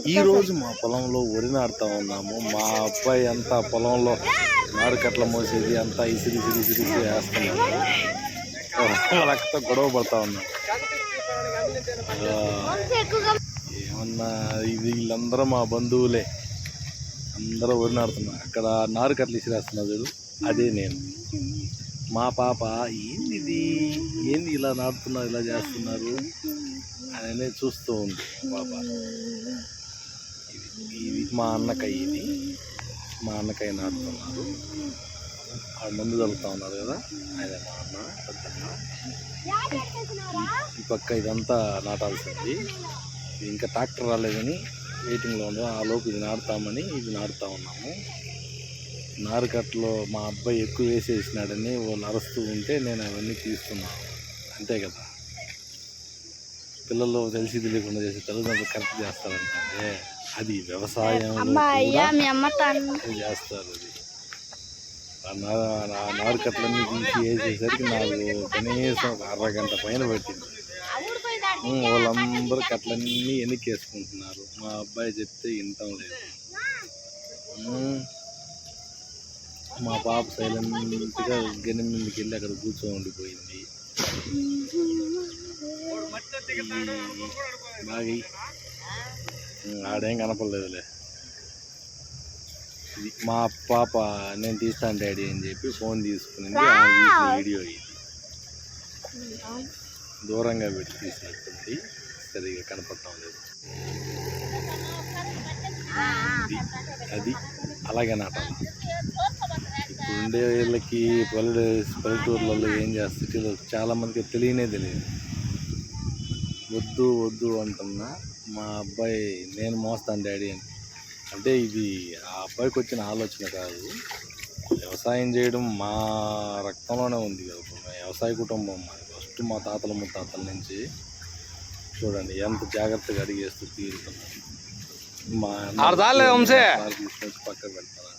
ఈ రోజు మా పొలంలో వరి నాటుతా ఉన్నాము. మా అబ్బాయి అంతా పొలంలో నారుకట్ల మోసేది అంతా ఇసిరి వేస్తున్నాము. వాళ్ళతో గొడవ పడతా ఉన్నాం. ఏమన్నా వీళ్ళందరూ మా బంధువులే, అందరూ వరి నాడుతున్నారు. అక్కడ నారుకట్లు ఇసిరేస్తున్నారు చూడు, అదే నేను. మా పాప ఏంది ఇలా నాటుతున్నారు, ఇలా చేస్తున్నారు అని చూస్తూ ఉంది పాప. ఇది మా అన్నకయ్య నాటుతున్నారు. ఆ ముందు చల్లుతూ ఉన్నారు కదా, ఆయన మా అన్న పెద్దమ్మ. ఈ పక్క ఇదంతా నాటాల్సింది. ఇంకా ట్రాక్టర్ రాలేదని వెయిటింగ్లో ఉన్నాం. ఆ లోపు ఇది నాటుతా ఉన్నాము. నారుకట్లో మా అబ్బాయి ఎక్కువ వేసేసినాడని వాళ్ళు అరుస్తూ ఉంటే నేను అవన్నీ తీస్తున్నాను. అంతే కదా, పిల్లలు తెలిసి తెలియకుండా చేసే తల్లిదండ్రులు కరెక్ట్ చేస్తారంటే అది వ్యవసాయం చేస్తారు. అది నారుకట్లన్నీ తీసి వేసేసరికి నాకు కనీసం అరగంట పైన పట్టింది. వాళ్ళందరూ కట్లన్నీ వెనక్కేసుకుంటున్నారు. మా అబ్బాయి చెప్తే వింటాం లేదు. మా పాప సైలెంట్గా గెని మీదకి వెళ్ళి అక్కడ కూర్చోండిపోయింది. బాగా ఆడేం కనపడలేదులే. ఇది మా పాప నేను తీస్తాను డాడీ అని చెప్పి ఫోన్ తీసుకునింది. వీడియో ఇది దూరంగా పెట్టి తీసినట్టుంది, సరిగా కనపడటం లేదు. అది అలాగే నాటాలి. ఇప్పుడు ఉండే వీళ్ళకి పల్లెటూర్లలో ఏం చేస్తారు చాలామందికి తెలియదు. వద్దు అంటున్నా. మా అబ్బాయి నేను మోస్తాను డాడీ అని అంటే ఇది ఆ అబ్బాయికి వచ్చిన ఆలోచన కాదు. వ్యవసాయం చేయడం మా రక్తంలోనే ఉంది కదా. వ్యవసాయ కుటుంబం ఫస్ట్ మా తాతల ముత్తాతల నుంచి చూడండి ఎంత జాగ్రత్తగా అడిగేస్తూ తీరుతున్నాను. మా పక్కన పెడతాను,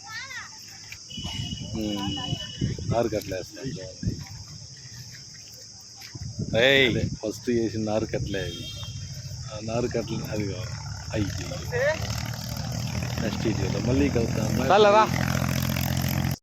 నారుకట్లు వేస్తాను. ఫస్ట్ చేసిన నారుకట్లే అవి. ఆ నారుకట్లు అది అయ్యి నెక్స్ట్ వీడియోలో మళ్ళీ కలుద్దాం.